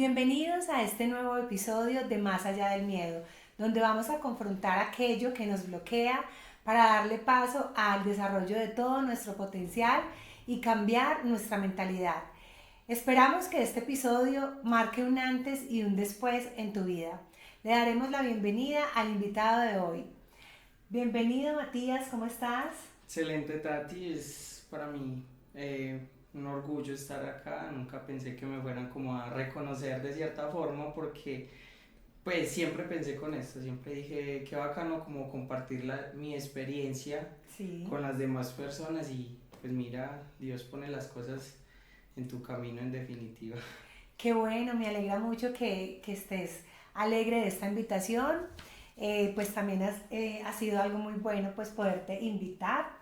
Bienvenidos a este nuevo episodio de Más allá del miedo, donde vamos a confrontar aquello que nos bloquea para darle paso al desarrollo de todo nuestro potencial y cambiar nuestra mentalidad. Esperamos que este episodio marque un antes y un después en tu vida. Le daremos la bienvenida al invitado de hoy. Bienvenido, Matías, ¿cómo estás? Excelente, Tati, es para mí un orgullo estar acá. Nunca pensé que me fueran como a reconocer de cierta forma, porque pues siempre pensé con esto, siempre dije qué bacano como compartir mi experiencia Sí. con las demás personas. Y pues mira, Dios pone las cosas en tu camino en definitiva. Qué bueno, me alegra mucho que estés alegre de esta invitación. Pues también ha sido algo muy bueno pues poderte invitar.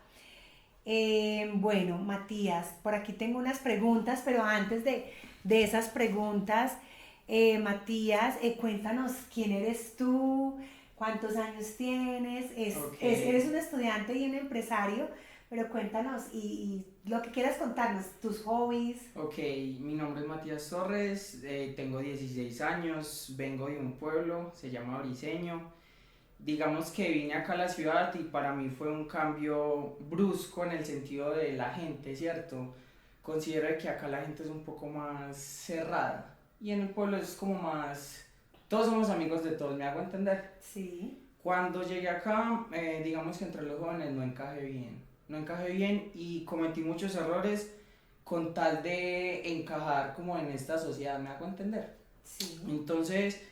Bueno, Matías, por aquí tengo unas preguntas, pero antes de esas preguntas, Matías, cuéntanos quién eres tú, cuántos años tienes, Ok, eres un estudiante y un empresario, pero cuéntanos y lo que quieras contarnos, tus hobbies. ok, mi nombre es Matías Torres, tengo 16 años, vengo de un pueblo, se llama Briceño. Digamos que vine acá a la ciudad y para mí fue un cambio brusco en el sentido de la gente, ¿cierto? Considero que acá la gente es un poco más cerrada y en el pueblo es como más... Todos somos amigos de todos, ¿me hago entender? Sí, Cuando llegué acá, digamos que entre los jóvenes no encajé bien. No encajé bien y cometí muchos errores con tal de encajar como en esta sociedad, ¿me hago entender? sí, Entonces...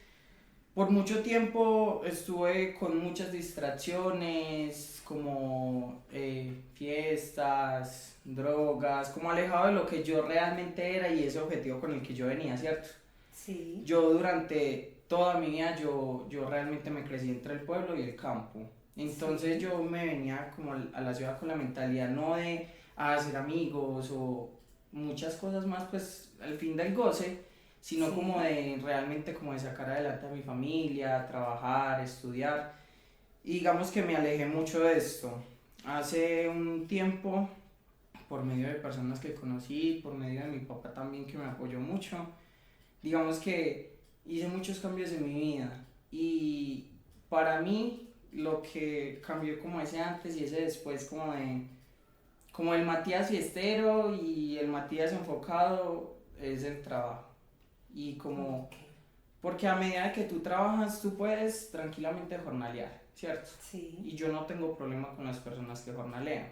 Por mucho tiempo estuve con muchas distracciones, como fiestas, drogas, como alejado de lo que yo realmente era y ese objetivo con el que yo venía, ¿cierto? sí, Yo durante toda mi vida, yo realmente me crecí entre el pueblo y el campo. Entonces sí, yo me venía como a la ciudad con la mentalidad no de hacer amigos o muchas cosas más, pues al fin del goce, sino como sí, de realmente como de sacar adelante a mi familia, trabajar, estudiar. Y digamos que me alejé mucho de esto. Hace un tiempo, por medio de personas que conocí, por medio de mi papá también que me apoyó mucho, digamos que hice muchos cambios en mi vida. Y para mí lo que cambió como ese antes y ese después, como el Matías fiestero y el Matías enfocado, es el trabajo. Y como ok, porque a medida que tú trabajas, tú puedes tranquilamente jornalear, ¿cierto? sí, Y yo no tengo problema con las personas que jornalean.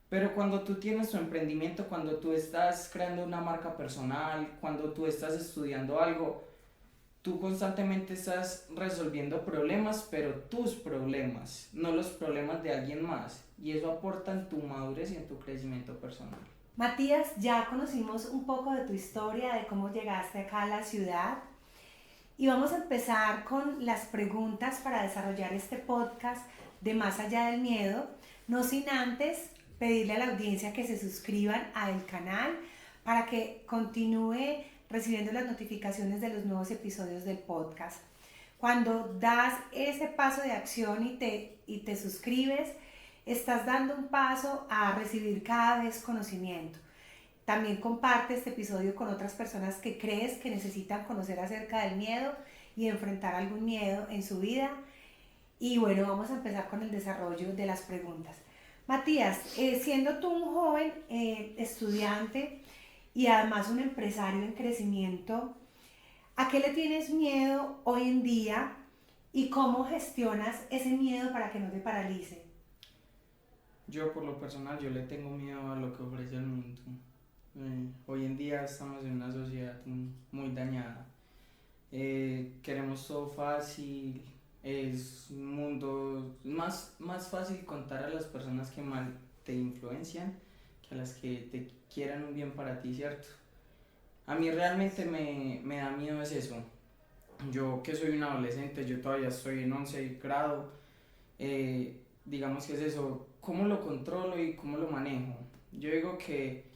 Pero cuando tú tienes tu emprendimiento, cuando tú estás creando una marca personal, cuando tú estás estudiando algo, tú constantemente estás resolviendo problemas, pero tus problemas, no los problemas de alguien más. Y eso aporta en tu madurez y en tu crecimiento personal. Matías, ya conocimos un poco de tu historia, de cómo llegaste acá a la ciudad. Y vamos a empezar con las preguntas para desarrollar este podcast de Más allá del miedo, no sin antes pedirle a la audiencia que se suscriban al canal para que continúe recibiendo las notificaciones de los nuevos episodios del podcast. Cuando das ese paso de acción y te suscribes, estás dando un paso a recibir cada vez conocimiento. También comparte este episodio con otras personas que crees que necesitan conocer acerca del miedo y enfrentar algún miedo en su vida. Y bueno, vamos a empezar con el desarrollo de las preguntas. Matías, siendo tú un joven estudiante y además un empresario en crecimiento, ¿a qué le tienes miedo hoy en día y cómo gestionas ese miedo para que no te paralice? Yo por lo personal, yo le tengo miedo a lo que ofrece el mundo. Hoy en día estamos en una sociedad muy dañada. Queremos todo fácil, es un mundo más fácil contar a las personas que mal te influencian que a las que te quieran un bien para ti, ¿cierto? A mí realmente me da miedo es eso. Yo que soy un adolescente, yo todavía estoy en 11 grado, digamos que es eso, ¿cómo lo controlo y cómo lo manejo? Yo digo que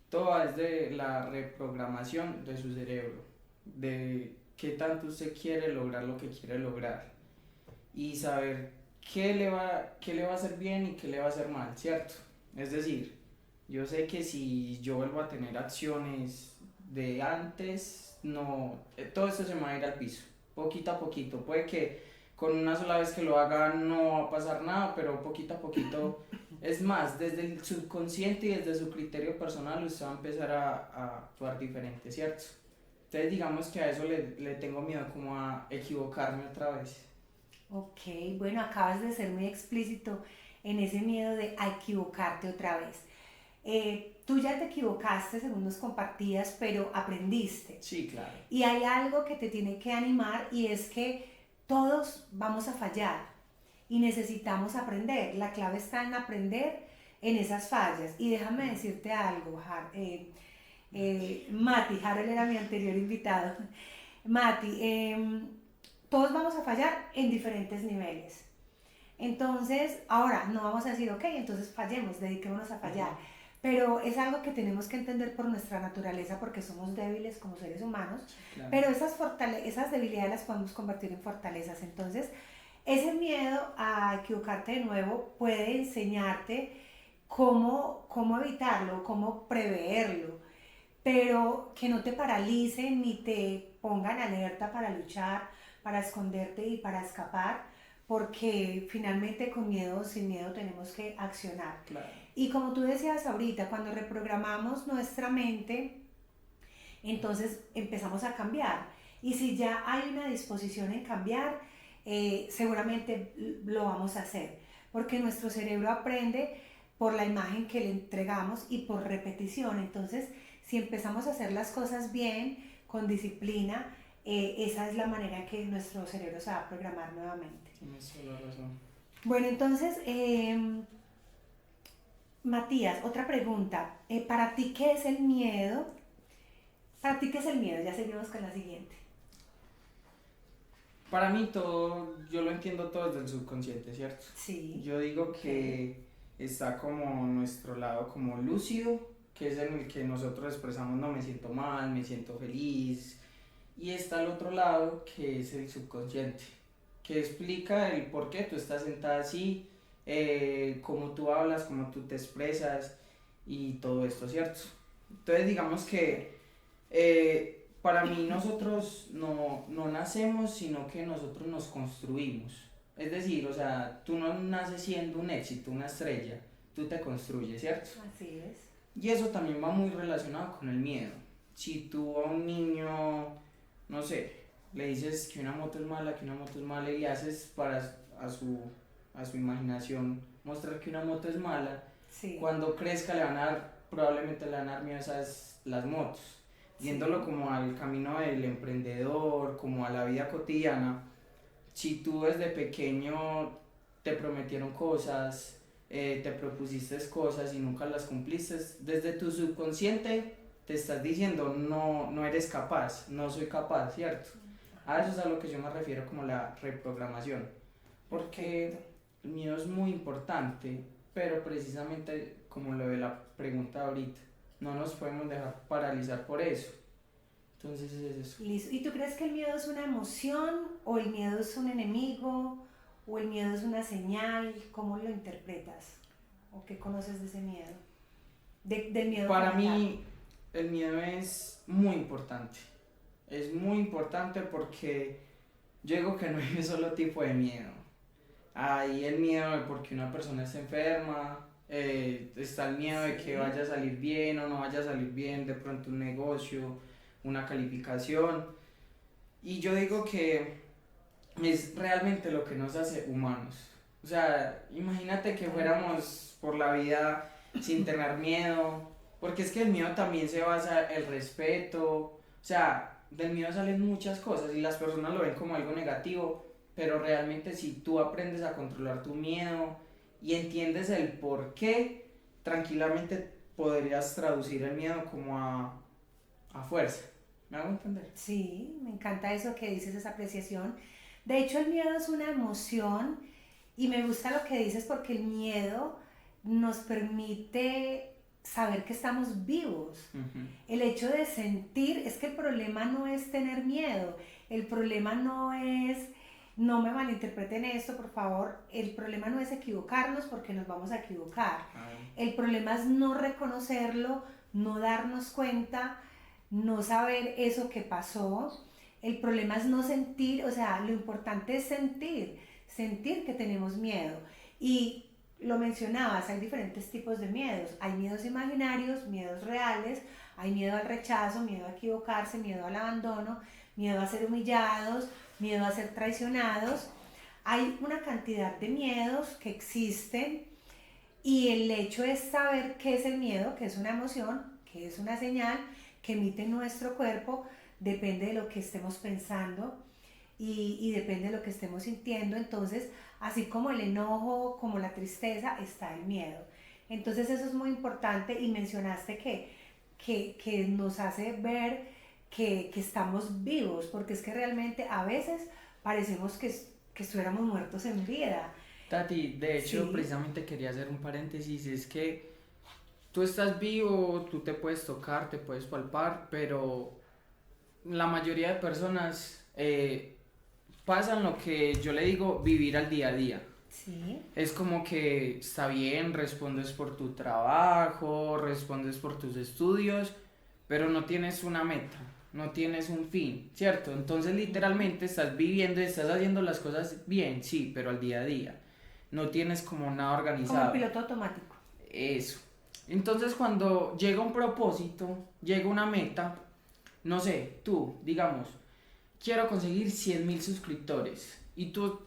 todo es de la reprogramación de su cerebro, de qué tanto usted quiere lograr lo que quiere lograr y saber qué le va a hacer bien y qué le va a hacer mal, ¿cierto? Es decir, yo sé que si yo vuelvo a tener acciones de antes, no, todo esto se me va a ir al piso, poquito a poquito. Puede que con una sola vez que lo haga no va a pasar nada, pero poquito a poquito, es más, desde el subconsciente y desde su criterio personal usted va a empezar a actuar diferente, ¿cierto? Entonces digamos que a eso le tengo miedo, como a equivocarme otra vez. Ok, bueno, acabas de ser muy explícito en ese miedo de a equivocarte otra vez. Tú ya te equivocaste según nos compartías, pero aprendiste. Sí, claro. Y hay algo que te tiene que animar y es que todos vamos a fallar y necesitamos aprender. La clave está en aprender en esas fallas. Y déjame decirte algo, Mati, Harold era mi anterior invitado. Mati, todos vamos a fallar en diferentes niveles. Entonces, ahora no vamos a decir, ok, entonces fallemos, dediquémonos a fallar. Pero es algo que tenemos que entender por nuestra naturaleza porque somos débiles como seres humanos, claro. Pero esas debilidades las podemos convertir en fortalezas. Entonces, ese miedo a equivocarte de nuevo puede enseñarte cómo evitarlo, cómo preverlo, pero que no te paralicen ni te pongan alerta para luchar, para esconderte y para escapar, porque finalmente con miedo o sin miedo tenemos que accionar. Claro. Y como tú decías ahorita, cuando reprogramamos nuestra mente, entonces empezamos a cambiar. Y si ya hay una disposición en cambiar, seguramente lo vamos a hacer, porque nuestro cerebro aprende por la imagen que le entregamos y por repetición. Entonces, si empezamos a hacer las cosas bien, con disciplina, esa es la manera que nuestro cerebro se va a programar nuevamente. Tienes toda la razón. Bueno, entonces, Matías, otra pregunta. ¿Para ti qué es el miedo? ¿Para ti qué es el miedo? Ya seguimos con la siguiente. Para mí todo, yo lo entiendo todo desde el subconsciente, ¿cierto? Sí. Yo digo que está como nuestro lado como lúcido, que es en el que nosotros expresamos no me siento mal, me siento feliz. Y está el otro lado que es el subconsciente, que explica el por qué tú estás sentada así, cómo tú hablas, cómo tú te expresas y todo esto, ¿cierto? Entonces digamos que para mí nosotros no nacemos, sino que nosotros nos construimos. Es decir, o sea, tú no naces siendo un éxito, una estrella, tú te construyes, ¿cierto? Así es. Y eso también va muy relacionado con el miedo. Si tú a un niño, no sé, le dices que una moto es mala y le haces para a su imaginación mostrar que una moto es mala, sí. Cuando crezca probablemente le van a dar miedo las motos. Viéndolo sí. Como al camino del emprendedor, como a la vida cotidiana, si tú desde pequeño te prometieron cosas, te propusiste cosas y nunca las cumpliste, desde tu subconsciente te estás diciendo no eres capaz, no soy capaz, ¿cierto? A eso es a lo que yo me refiero como la reprogramación, porque el miedo es muy importante, pero precisamente como lo de la pregunta de ahorita, no nos podemos dejar paralizar por eso. Entonces es eso. Listo. ¿Y tú crees que el miedo es una emoción o el miedo es un enemigo o el miedo es una señal? ¿Cómo lo interpretas? ¿O qué conoces de ese miedo? Del miedo. Para mí el miedo es muy importante. Es muy importante porque yo digo que no hay un solo tipo de miedo. Hay el miedo de porque una persona está enferma, está el miedo de que vaya a salir bien o no vaya a salir bien, de pronto un negocio, una calificación. Y yo digo que es realmente lo que nos hace humanos. O sea, imagínate que fuéramos por la vida sin tener miedo, porque es que el miedo también se basa en el respeto, o sea, del miedo salen muchas cosas y las personas lo ven como algo negativo, pero realmente si tú aprendes a controlar tu miedo y entiendes el por qué, tranquilamente podrías traducir el miedo como a fuerza. ¿Me hago entender? Sí, me encanta eso que dices, esa apreciación. De hecho, el miedo es una emoción y me gusta lo que dices porque el miedo nos permite saber que estamos vivos. Uh-huh. El hecho de sentir, es que el problema no es tener miedo, el problema no es, no me malinterpreten esto por favor, el problema no es equivocarnos porque nos vamos a equivocar. El problema es no reconocerlo, no darnos cuenta, no saber eso que pasó. El problema es no sentir, o sea, lo importante es sentir que tenemos miedo. Y lo mencionabas, hay diferentes tipos de miedos. Hay miedos imaginarios, miedos reales, hay miedo al rechazo, miedo a equivocarse, miedo al abandono, miedo a ser humillados, miedo a ser traicionados. Hay una cantidad de miedos que existen y el hecho es saber qué es el miedo, qué es una emoción, qué es una señal que emite nuestro cuerpo, depende de lo que estemos pensando y depende de lo que estemos sintiendo. Entonces, así como el enojo, como la tristeza, está el miedo. Entonces eso es muy importante y mencionaste que nos hace ver que estamos vivos, porque es que realmente a veces parecemos que estuviéramos muertos en vida. Tati, de hecho, Sí, precisamente quería hacer un paréntesis, es que tú estás vivo, tú te puedes tocar, te puedes palpar, pero la mayoría de personas pasan lo que yo le digo vivir al día a día. sí. Es como que está bien, respondes por tu trabajo, respondes por tus estudios, pero no tienes una meta, no tienes un fin, ¿cierto? Entonces literalmente estás viviendo y estás haciendo las cosas bien, sí, pero al día a día. No tienes como nada Como en organizado. piloto automático. Eso. Entonces cuando llega un propósito, llega una meta, no sé, tú, digamos, quiero conseguir 100.000 suscriptores y tú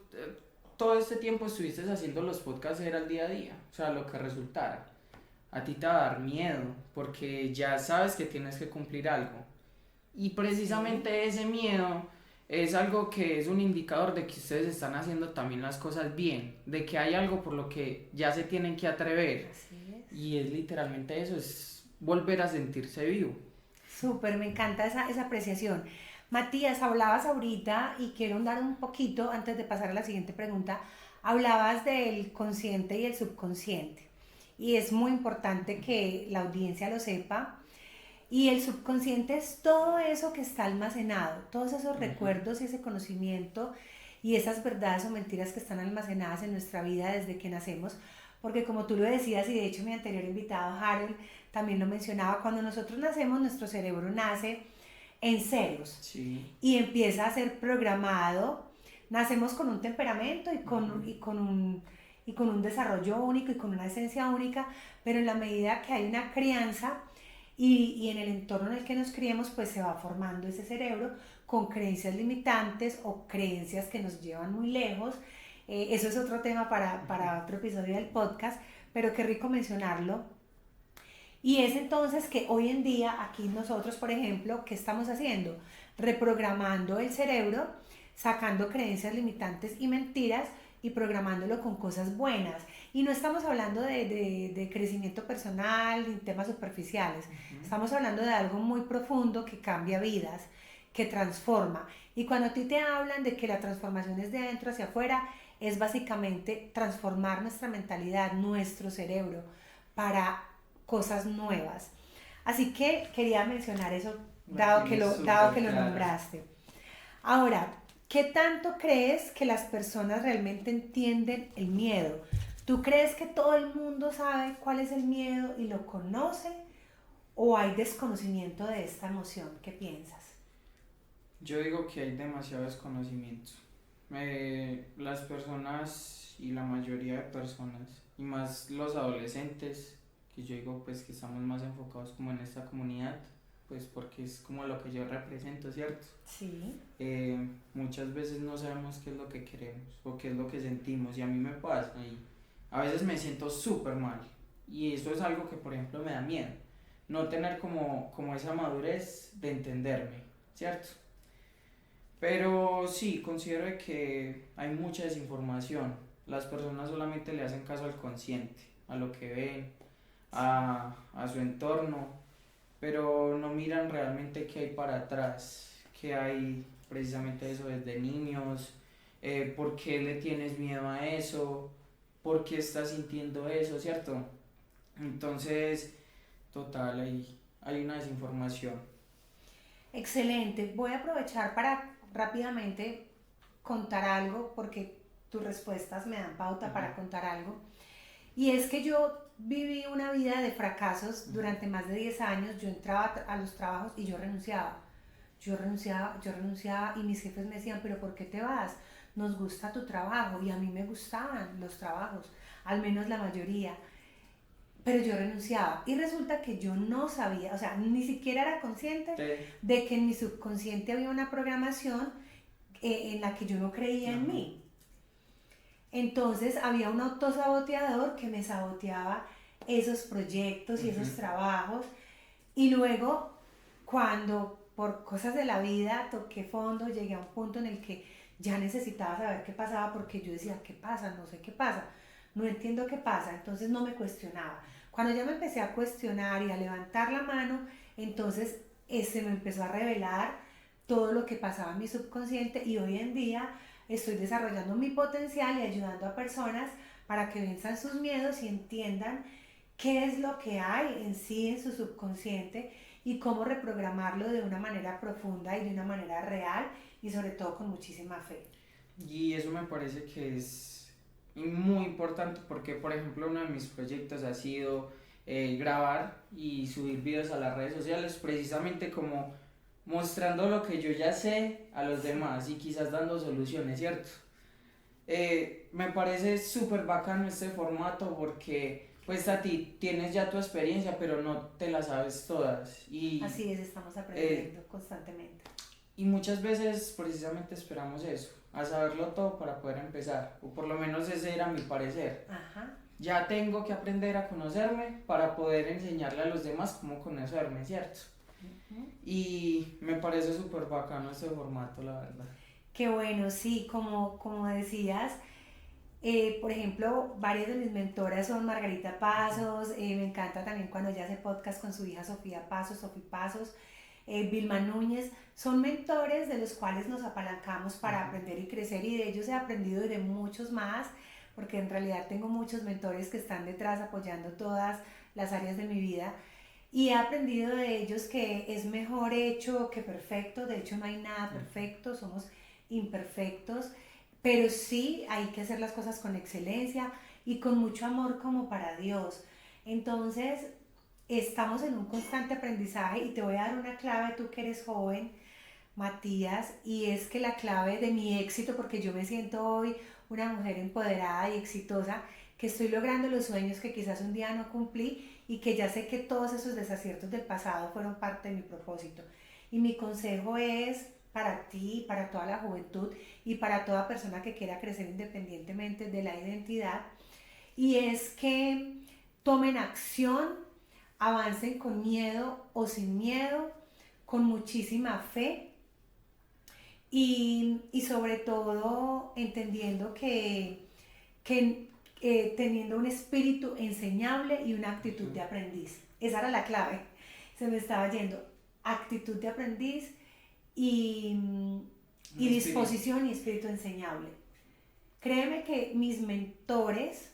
todo este tiempo estuviste haciendo los podcasts era el día a día, o sea, lo que resultara. A ti te va a dar miedo porque ya sabes que tienes que cumplir algo. Y Sí, precisamente ese miedo es algo que es un indicador de que ustedes están haciendo también las cosas bien, de que hay algo por lo que ya se tienen que atrever. así es. Y es literalmente eso, es volver a sentirse vivo. Súper, me encanta esa apreciación. Matías, hablabas ahorita y quiero dar un poquito, antes de pasar a la siguiente pregunta, hablabas del consciente y el subconsciente. Y es muy importante que la audiencia lo sepa. Y el subconsciente es todo eso que está almacenado, todos esos Ujú. recuerdos y ese conocimiento y esas verdades o mentiras que están almacenadas en nuestra vida desde que nacemos. Porque como tú lo decías, y de hecho mi anterior invitado Harold también lo mencionaba, cuando nosotros nacemos, nuestro cerebro nace en ceros Sí. y empieza a ser programado. Nacemos con un temperamento Ujú. y con un desarrollo único y con una esencia única, pero en la medida que hay una crianza y en el entorno en el que nos criemos, pues se va formando ese cerebro con creencias limitantes o creencias que nos llevan muy lejos. Eso es otro tema para otro episodio del podcast, pero qué rico mencionarlo. Y es entonces que hoy en día, aquí nosotros, por ejemplo, ¿qué estamos haciendo? Reprogramando el cerebro, sacando creencias limitantes y mentiras y programándolo con cosas buenas. Y no estamos hablando de crecimiento personal ni temas superficiales. Ujú. Estamos hablando de algo muy profundo que cambia vidas, que transforma. Y cuando a ti te hablan de que la transformación es de adentro hacia afuera, es básicamente transformar nuestra mentalidad, nuestro cerebro, para cosas nuevas. Así que quería mencionar eso, La tienes dado súper que lo clara. nombraste. Ahora, ¿qué tanto crees que las personas realmente entienden el miedo? ¿Tú crees que todo el mundo sabe cuál es el miedo y lo conoce? ¿O hay desconocimiento de esta emoción? ¿Qué piensas? Yo digo que hay demasiado desconocimiento. Las personas y la mayoría de personas, y más los adolescentes, que yo digo pues que estamos más enfocados como en esta comunidad, pues porque es como lo que yo represento, ¿cierto? Sí, Muchas veces no sabemos qué es lo que queremos o qué es lo que sentimos y a mí me pasa y a veces me siento súper mal y eso es algo que por ejemplo me da miedo, no tener como esa madurez de entenderme, ¿cierto? Pero sí, considero de que hay mucha desinformación. Las personas solamente le hacen caso al consciente, a lo que ven, a su entorno, pero no miran realmente qué hay para atrás, qué hay precisamente eso desde niños, por qué le tienes miedo a eso, por qué estás sintiendo eso, ¿cierto? Entonces, total, hay una desinformación. excelente. Voy a aprovechar para rápidamente contar algo porque tus respuestas me dan pauta Ujú. para contar algo. Y es que yo viví una vida de fracasos durante más de 10 años. Yo entraba a los trabajos y yo renunciaba. Yo renunciaba y mis jefes me decían, pero ¿por qué te vas? Nos gusta tu trabajo y a mí me gustaban los trabajos, al menos la mayoría, pero yo renunciaba y resulta que yo no sabía, o sea, ni siquiera era consciente de que en mi subconsciente había una programación en la que yo no creía en mí. Entonces había un autosaboteador que me saboteaba esos proyectos y esos trabajos, y luego cuando por cosas de la vida toqué fondo, llegué a un punto en el que ya necesitaba saber qué pasaba, porque yo decía, ¿qué pasa? No sé qué pasa, no entiendo qué pasa, entonces no me cuestionaba. Cuando ya me empecé a cuestionar y a levantar la mano, entonces se me empezó a revelar todo lo que pasaba en mi subconsciente, y hoy en día estoy desarrollando mi potencial y ayudando a personas para que venzan sus miedos y entiendan qué es lo que hay en sí en su subconsciente y cómo reprogramarlo de una manera profunda y de una manera real, y sobre todo con muchísima fe. Y eso me parece que es muy importante porque, por ejemplo, uno de mis proyectos ha sido grabar y subir videos a las redes sociales, precisamente como mostrando lo que yo ya sé a los demás y quizás dando soluciones, ¿cierto? Me parece súper bacano este formato porque pues a ti tienes ya tu experiencia, pero no te la sabes todas. Y, así es, estamos aprendiendo constantemente. Y muchas veces precisamente esperamos eso, a saberlo todo para poder empezar, o por lo menos ese era mi parecer. Ajá. Ya tengo que aprender a conocerme para poder enseñarle a los demás cómo conocerme, ¿cierto? Y me parece súper bacano este formato, la verdad. Qué bueno, sí, como decías, por ejemplo, varias de mis mentoras son Margarita Pasos, me encanta también cuando ella hace podcast con su hija Sofía Pasos, Sofi Pasos, Vilma Núñez, son mentores de los cuales nos apalancamos para aprender y crecer, y de ellos he aprendido y de muchos más, porque en realidad tengo muchos mentores que están detrás apoyando todas las áreas de mi vida. Y he aprendido de ellos que es mejor hecho que perfecto. De hecho, no hay nada perfecto, somos imperfectos, pero sí hay que hacer las cosas con excelencia y con mucho amor como para Dios. Entonces, estamos en un constante aprendizaje, y te voy a dar una clave, tú que eres joven, Matías, y es que la clave de mi éxito, porque yo me siento hoy una mujer empoderada y exitosa, que estoy logrando los sueños que quizás un día no cumplí, y que ya sé que todos esos desaciertos del pasado fueron parte de mi propósito. Y mi consejo es para ti, para toda la juventud y para toda persona que quiera crecer independientemente de la identidad, y es que tomen acción, avancen con miedo o sin miedo, con muchísima fe, y sobre todo entendiendo que teniendo un espíritu enseñable y una actitud de aprendiz. Esa era la clave, se me estaba yendo. Actitud de aprendiz y disposición y espíritu enseñable. Créeme que mis mentores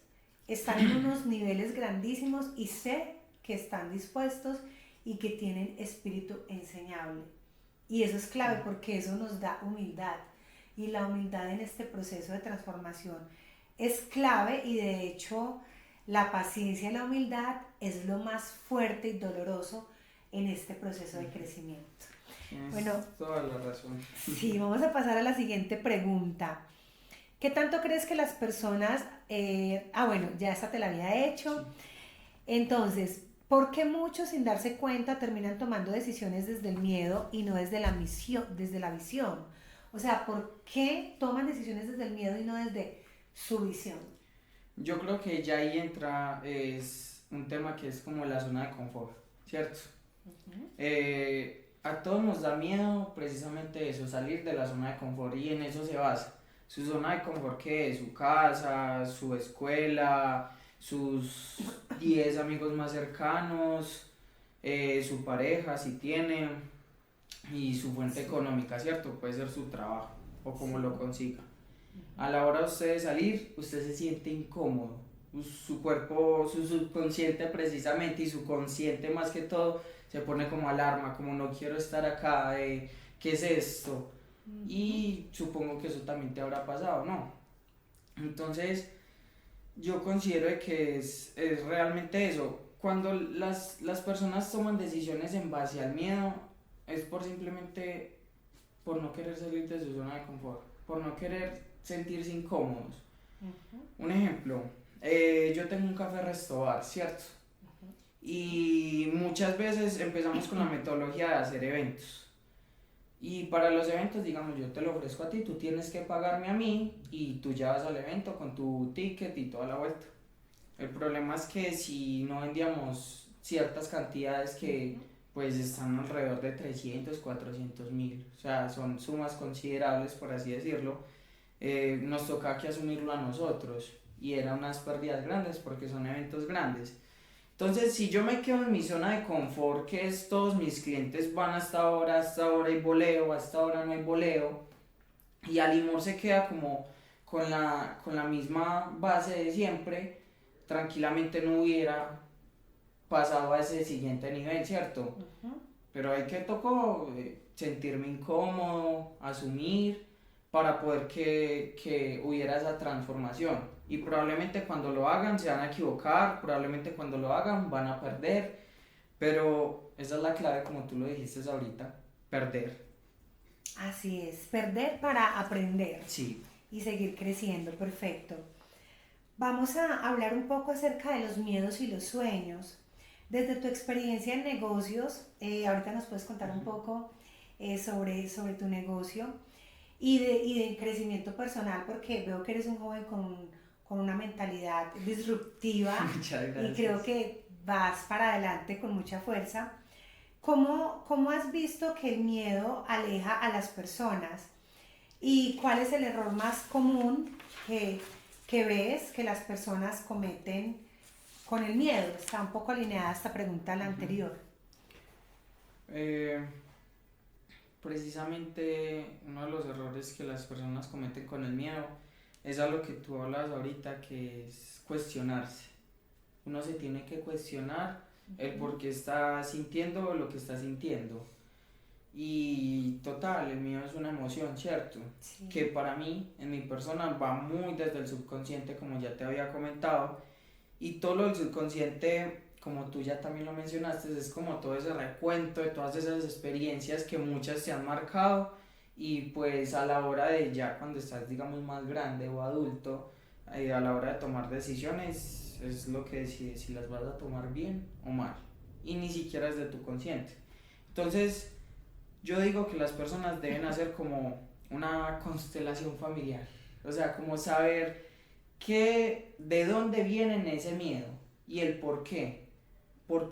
están en unos niveles grandísimos y sé que están dispuestos y que tienen espíritu enseñable. Y eso es clave porque eso nos da humildad. Y la humildad en este proceso de transformación es clave, y de hecho la paciencia y la humildad es lo más fuerte y doloroso en este proceso de crecimiento. Bueno, toda la razón. Sí, vamos a pasar a la siguiente pregunta. ¿Qué tanto crees que las personas... bueno, ya esta te la había hecho. Sí. Entonces, ¿por qué muchos sin darse cuenta terminan tomando decisiones desde el miedo y no desde la visión? O sea, ¿por qué toman decisiones desde el miedo y no desde su visión? Yo creo que ya ahí entra es un tema que es como la zona de confort, ¿cierto? A todos nos da miedo precisamente eso, salir de la zona de confort, y en eso se basa. Su zona de confort, ¿qué es? Su casa, su escuela, sus 10 amigos más cercanos, su pareja si tiene, y su fuente económica, ¿cierto? Puede ser su trabajo o como lo consiga. A la hora de usted salir, usted se siente incómodo, su cuerpo, su subconsciente precisamente y su consciente más que todo se pone como alarma, como no quiero estar acá, ¿qué es esto? Y supongo que eso también te habrá pasado, ¿no? Entonces, Yo considero de que es realmente eso. Cuando las personas toman decisiones en base al miedo, es por simplemente por no querer salir de su zona de confort, por no querer sentirse incómodos. Un ejemplo, yo tengo un café restobar, ¿cierto? Y muchas veces empezamos con la metodología de hacer eventos. Y para los eventos, digamos, yo te lo ofrezco a ti, tú tienes que pagarme a mí y tú ya vas al evento con tu ticket y toda la vuelta. El problema es que si no vendíamos ciertas cantidades que pues están alrededor de 300, 400.000, o sea, son sumas considerables por así decirlo, nos toca que asumirlo a nosotros y eran unas pérdidas grandes porque son eventos grandes. Entonces, si yo me quedo en mi zona de confort, que es todos mis clientes van hasta ahora hay boleo, hasta ahora no hay boleo, y Alimor se queda como con la misma base de siempre, tranquilamente no hubiera pasado a ese siguiente nivel, ¿cierto? Pero hay que tocó sentirme incómodo, asumir, para poder que hubiera esa transformación. Y probablemente cuando lo hagan se van a equivocar, probablemente cuando lo hagan van a perder, pero esa es la clave como tú lo dijiste ahorita, perder. Así es, perder para aprender Sí. y seguir creciendo, perfecto. Vamos a hablar un poco acerca de los miedos y los sueños. Desde tu experiencia en negocios, ahorita nos puedes contar un poco sobre tu negocio y de crecimiento personal, porque veo que eres un joven con una mentalidad disruptiva Muchas y creo gracias. que vas para adelante con mucha fuerza. ¿Cómo has visto que el miedo aleja a las personas? ¿Y cuál es el error más común que, que ves que las personas cometen con el miedo? Está un poco alineada esta pregunta a la Ujú. anterior. Eh, Precisamente uno de los errores que las personas cometen con el miedo es a lo que tú hablas ahorita, que es cuestionarse. Uno se tiene que cuestionar el por qué está sintiendo lo que está sintiendo. Y total, el miedo es una emoción, ¿cierto? Que Sí. para mí, en mi persona, va muy desde el subconsciente, como ya te había comentado. Y todo lo del subconsciente, como tú ya también lo mencionaste, es como todo ese recuento de todas esas experiencias que muchas te han marcado y pues a la hora de ya cuando estás digamos más grande o adulto, a la hora de tomar decisiones es lo que decides si las vas a tomar bien o mal y ni siquiera es de tu consciente. Entonces yo digo que las personas deben hacer como una constelación familiar, o sea, como saber de dónde viene ese miedo y el por qué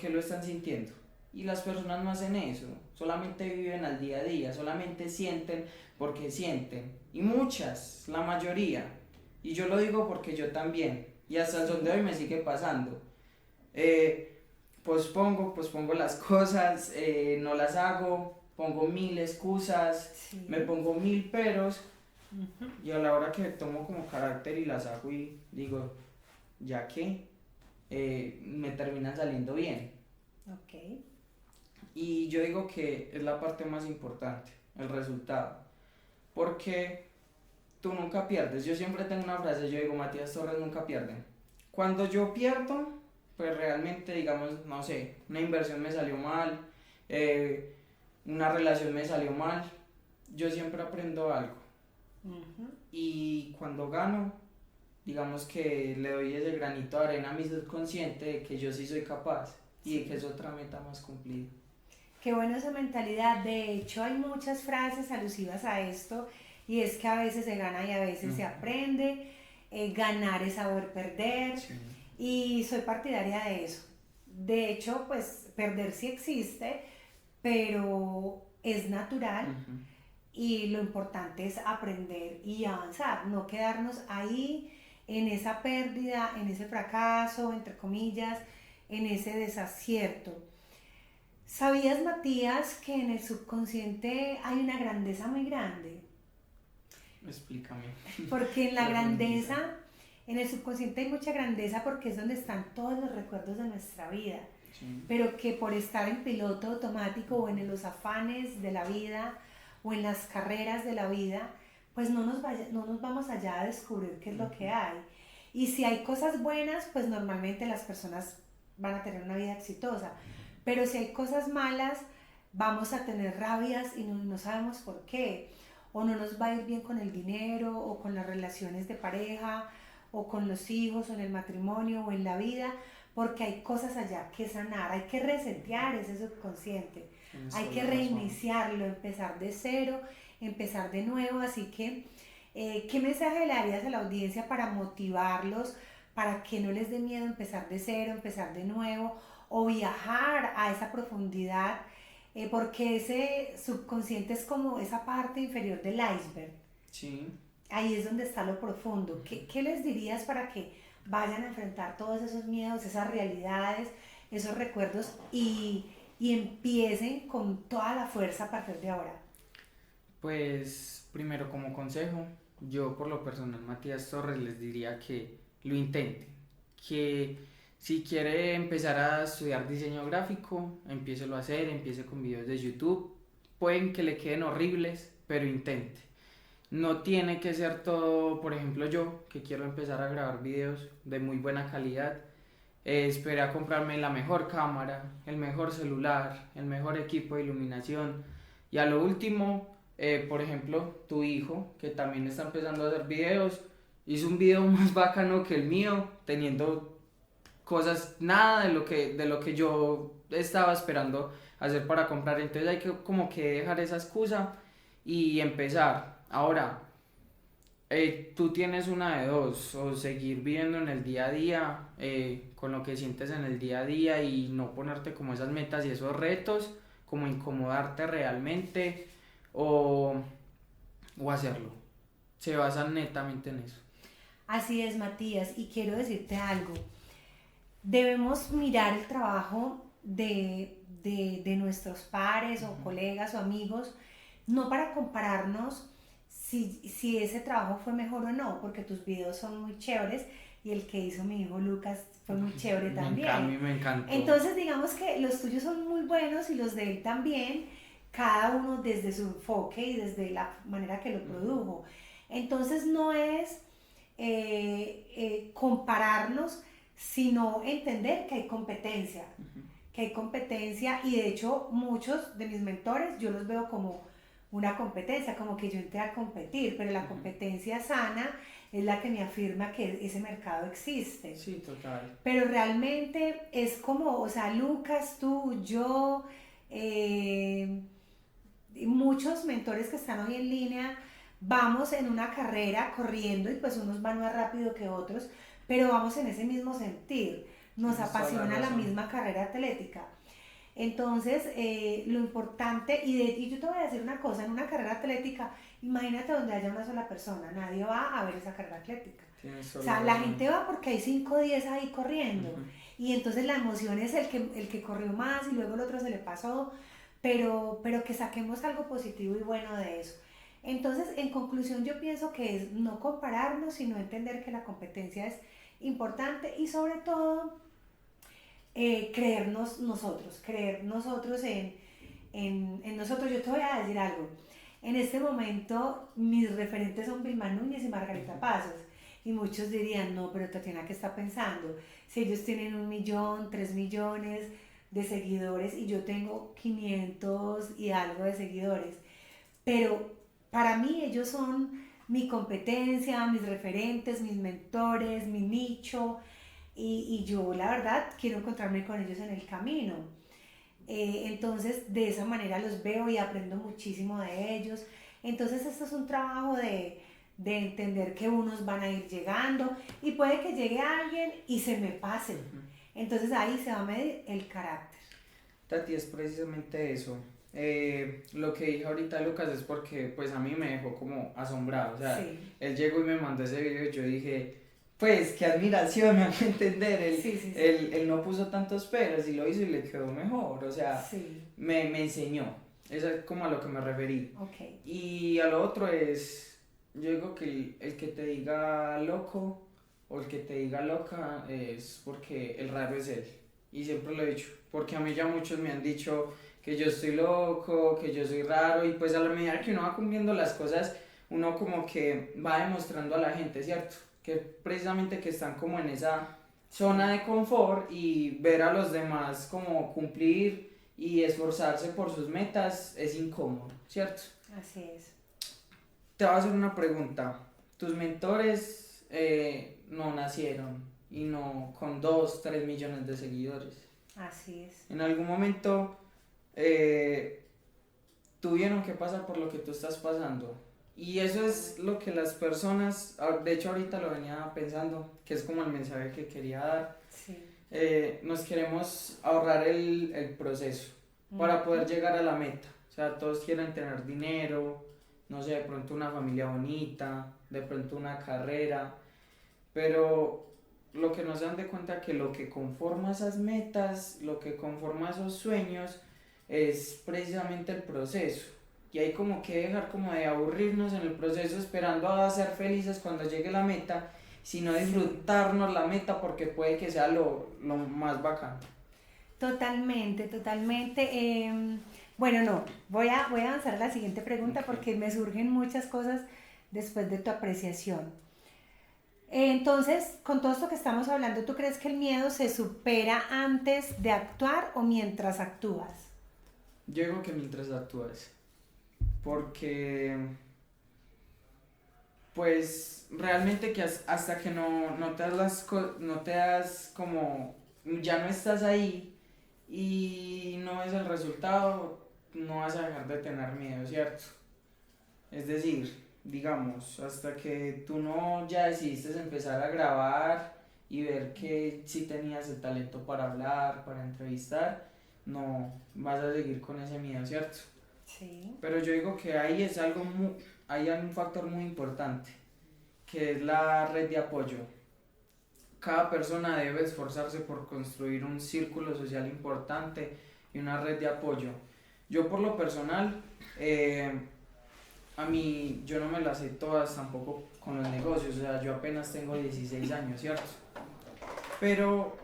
lo están sintiendo. Y las personas no hacen eso, solamente viven al día a día, solamente sienten porque sienten. Y muchas, la mayoría. Y yo lo digo porque yo también. Y hasta el son de Sí. hoy me sigue pasando. Eh, pospongo las cosas, no las hago, pongo mil excusas, me Sí. pongo mil peros Ujú. y a la hora que tomo como carácter y las hago y digo, ya que me terminan saliendo bien. Ok. Y yo digo que es la parte más importante, el resultado. Porque tú nunca pierdes. Yo siempre tengo una frase, yo digo, Matías Torres nunca pierde. Cuando yo pierdo, pues realmente, digamos, no sé, una inversión me salió mal, eh, una relación me salió mal, yo siempre aprendo algo. Ujú. Y cuando gano, digamos que le doy ese granito de arena a mi subconsciente de que yo sí soy capaz y de que Sí. es otra meta más cumplida. Qué buena esa mentalidad. De hecho, hay muchas frases alusivas a esto y es que a veces se gana y a veces se Ujú. aprende. Ganar es saber perder Sí. y soy partidaria de eso. De hecho, pues perder sí existe, pero es natural Ujú. y lo importante es aprender y avanzar, no quedarnos ahí en esa pérdida, en ese fracaso, entre comillas, en ese desacierto. ¿Sabías, Matías, que en el subconsciente hay una grandeza muy grande? Explícame, Porque en la profundiza. grandeza, en el subconsciente hay mucha grandeza porque es donde están todos los recuerdos de nuestra vida, Sí. pero que por estar en piloto automático o en los afanes de la vida o en las carreras de la vida, pues no nos vamos allá a descubrir qué es lo que Ujú. hay. Y si hay cosas buenas, pues normalmente las personas van a tener una vida exitosa. Pero si hay cosas malas, vamos a tener rabias y no sabemos por qué. O no nos va a ir bien con el dinero, o con las relaciones de pareja, o con los hijos, o en el matrimonio, o en la vida, porque hay cosas allá que sanar, hay que resetear ese subconsciente, hay que reiniciarlo, empezar de cero, empezar de nuevo. Así que, ¿qué mensaje le darías a la audiencia para motivarlos, para que no les dé miedo empezar de cero, empezar de nuevo, o viajar a esa profundidad? Porque ese subconsciente es como esa parte inferior del iceberg. Sí. Ahí es donde está lo profundo. ¿Qué les dirías para que vayan a enfrentar todos esos miedos, esas realidades, esos recuerdos y empiecen con toda la fuerza a partir de ahora? Pues primero como consejo, yo por lo personal, Matías Torres, les diría que lo intenten, que si quiere empezar a estudiar diseño gráfico, empiécelo a hacer, empiece con videos de YouTube, pueden que le queden horribles, pero intente. No tiene que ser todo, por ejemplo yo, que quiero empezar a grabar videos de muy buena calidad, esperé a comprarme la mejor cámara, el mejor celular, el mejor equipo de iluminación y a lo último, por ejemplo, tu hijo, que también está empezando a hacer videos, hizo un video más bacano que el mío, teniendo cosas, nada de lo que yo estaba esperando hacer para comprar. Entonces hay que como que dejar esa excusa y empezar. Ahora, tú tienes una de dos, o seguir viviendo en el día a día, con lo que sientes en el día a día y no ponerte como esas metas y esos retos, como incomodarte realmente, o, o hacerlo. Se basan netamente en eso. Así es, Matías, y quiero decirte algo. Debemos mirar el trabajo de nuestros pares o colegas o amigos, no para compararnos si ese trabajo fue mejor o no, porque tus videos son muy chéveres y el que hizo mi hijo Lucas fue muy chévere también. A mí me encantó. Entonces digamos que los tuyos son muy buenos y los de él también, cada uno desde su enfoque y desde la manera que lo produjo. Entonces no es compararnos, sino entender que hay competencia, que hay competencia, y de hecho muchos de mis mentores yo los veo como una competencia, como que yo entré a competir, pero la competencia sana es la que me afirma que ese mercado existe. Sí, total. Pero realmente es como, o sea, Lucas, tú, yo, muchos mentores que están hoy en línea, vamos en una carrera corriendo y pues unos van más rápido que otros, pero vamos en ese mismo sentir, nos apasiona la misma carrera atlética. Entonces, lo importante, y yo te voy a decir una cosa, en una carrera atlética, imagínate donde haya una sola persona, nadie va a ver esa carrera atlética. O sea, la gente va porque hay 5 o 10 ahí corriendo, y entonces la emoción es el que corrió más y luego el otro se le pasó, pero que saquemos algo positivo y bueno de eso. Entonces, en conclusión, yo pienso que es no compararnos, sino entender que la competencia es importante y sobre todo creer nosotros en nosotros. Yo te voy a decir algo. En este momento mis referentes son Vilma Núñez y Margarita Pasos. Y muchos dirían, no, pero Tatiana, ¿qué está pensando? Si ellos tienen 1 millón, 3 millones de seguidores y yo tengo 500 y algo de seguidores. Pero para mí ellos son mi competencia, mis referentes, mis mentores, mi nicho, y yo la verdad quiero encontrarme con ellos en el camino. Entonces de esa manera los veo y aprendo muchísimo de ellos. Entonces esto es un trabajo de entender que unos van a ir llegando y puede que llegue alguien y se me pase. Entonces ahí se va a medir el carácter. Tati, es precisamente eso. Lo que dije ahorita Lucas es porque pues a mí me dejó como asombrado, o sea, sí. Él llegó y me mandó ese video y yo dije, pues qué admiración, me hace entender, él no puso tantos peros y lo hizo y le quedó mejor, o sea, me enseñó, eso es como a lo que me referí. Y a lo otro es, yo digo que el que te diga loco o el que te diga loca es porque el raro es él, y siempre lo he dicho, porque a mí ya muchos me han dicho que yo estoy loco, que yo soy raro, y pues a la medida que uno va cumpliendo las cosas, uno como que va demostrando a la gente, ¿cierto? que precisamente que están como en esa zona de confort y ver a los demás como cumplir y esforzarse por sus metas es incómodo, ¿cierto? Así es. Te voy a hacer una pregunta. Tus mentores no nacieron y no con 2, 3 millones de seguidores. Así es. En algún momento eh, tuvieron que pasar por lo que tú estás pasando. Y eso es lo que las personas, de hecho ahorita lo venía pensando, que es como el mensaje que quería dar. Sí. Nos queremos ahorrar el proceso para poder llegar a la meta. O sea, todos quieren tener dinero, no sé, de pronto una familia bonita, de pronto una carrera, pero lo que no se dan de cuenta que lo que conforma esas metas, lo que conforma esos sueños, es precisamente el proceso. Y hay como que dejar como de aburrirnos en el proceso esperando a ser felices cuando llegue la meta, sino disfrutarnos la meta porque puede que sea lo más bacano. Totalmente, totalmente. Bueno, no, voy a avanzar a la siguiente pregunta porque me surgen muchas cosas después de tu apreciación. Entonces, con todo esto que estamos hablando, ¿tú crees que el miedo se supera antes de actuar o mientras actúas? Yo digo que mientras actúas, porque pues realmente que hasta que no te das no te das como, ya no estás ahí y no ves el resultado, no vas a dejar de tener miedo, ¿cierto? Es decir, digamos, hasta que tú no ya decidiste empezar a grabar y ver que sí tenías el talento para hablar, para entrevistar, no vas a seguir con ese miedo, ¿cierto? Sí. Pero yo digo que ahí es algo hay un factor muy importante, que es la red de apoyo. Cada persona debe esforzarse por construir un círculo social importante y una red de apoyo. Yo por lo personal, a mí yo no me las sé todas tampoco con los negocios, o sea, yo apenas tengo 16 años, ¿cierto? Pero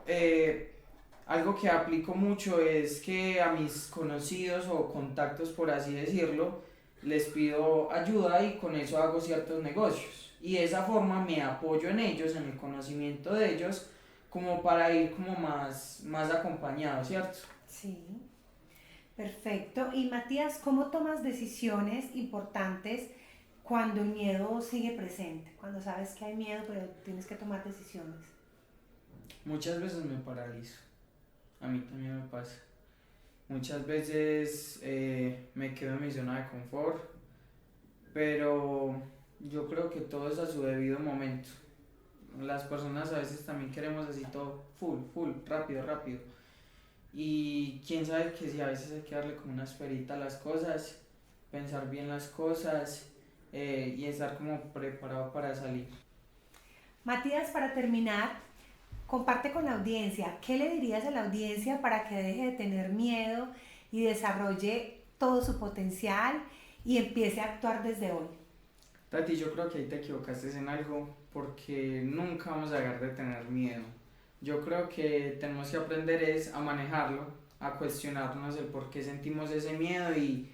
algo que aplico mucho es que a mis conocidos o contactos, por así decirlo, les pido ayuda y con eso hago ciertos negocios. Y de esa forma me apoyo en ellos, en el conocimiento de ellos, como para ir como más acompañado, ¿cierto? Sí. Perfecto. Y Matías, ¿cómo tomas decisiones importantes cuando el miedo sigue presente? Cuando sabes que hay miedo, pero tienes que tomar decisiones. Muchas veces me paralizo, a mí también me pasa. Muchas veces me quedo en mi zona de confort, pero yo creo que todo es a su debido momento. Las personas a veces también queremos así todo full, rápido, rápido. Y quién sabe que si a veces hay que darle como una esperita a las cosas, pensar bien las cosas y estar como preparado para salir. Matías, para terminar, comparte con la audiencia. ¿Qué le dirías a la audiencia para que deje de tener miedo y desarrolle todo su potencial y empiece a actuar desde hoy? Tati, yo creo que ahí te equivocaste en algo porque nunca vamos a dejar de tener miedo. Yo creo que tenemos que aprender es a manejarlo, a cuestionarnos el por qué sentimos ese miedo y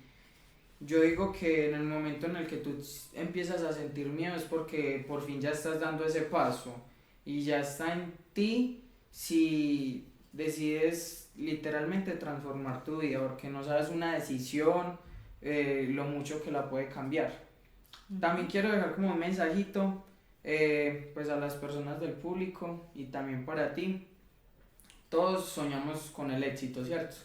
yo digo que en el momento en el que tú empiezas a sentir miedo es porque por fin ya estás dando ese paso y ya está en ti si decides literalmente transformar tu vida porque no sabes una decisión, lo mucho que la puede cambiar. También quiero dejar como un mensajito pues a las personas del público y también para ti. Todos soñamos con el éxito, ¿cierto?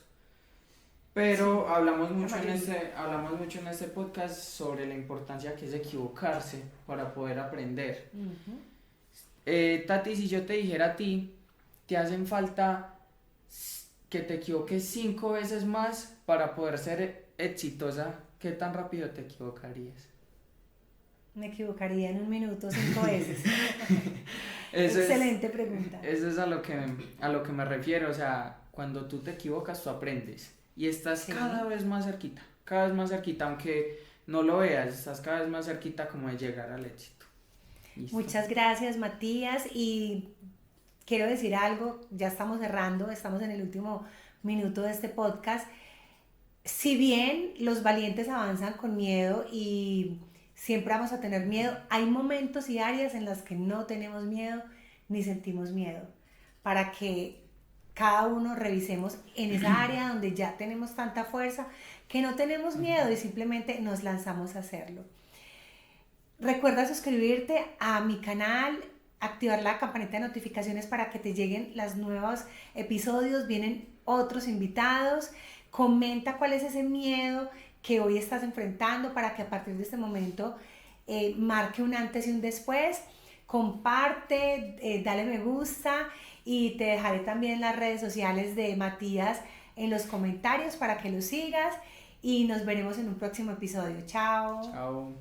Pero Sí, hablamos mucho en este podcast sobre la importancia que es equivocarse para poder aprender. uh-huh. Tati, si yo te dijera a ti, te hacen falta que te equivoques 5 veces más para poder ser exitosa, ¿qué tan rápido te equivocarías? Me equivocaría en un minuto 5 veces. Eso Excelente pregunta. Eso es a lo que me refiero, o sea, cuando tú te equivocas, tú aprendes y estás Sí. cada vez más cerquita, aunque no lo veas, estás cada vez más cerquita como de llegar al éxito. ¿Listo? Muchas gracias, Matías, y quiero decir algo, ya estamos cerrando, estamos en el último minuto de este podcast. Si bien los valientes avanzan con miedo y Siempre vamos a tener miedo. Hay momentos y áreas en las que no tenemos miedo ni sentimos miedo. Para que cada uno revisemos en esa área donde ya tenemos tanta fuerza que no tenemos miedo y simplemente nos lanzamos a hacerlo. Recuerda suscribirte a mi canal, activar la campanita de notificaciones para que te lleguen los nuevos episodios, vienen otros invitados. Comenta cuál es ese miedo que hoy estás enfrentando para que a partir de este momento marque un antes y un después. Comparte, dale me gusta y te dejaré también las redes sociales de Matías en los comentarios para que lo sigas y nos veremos en un próximo episodio. Chao. Chao.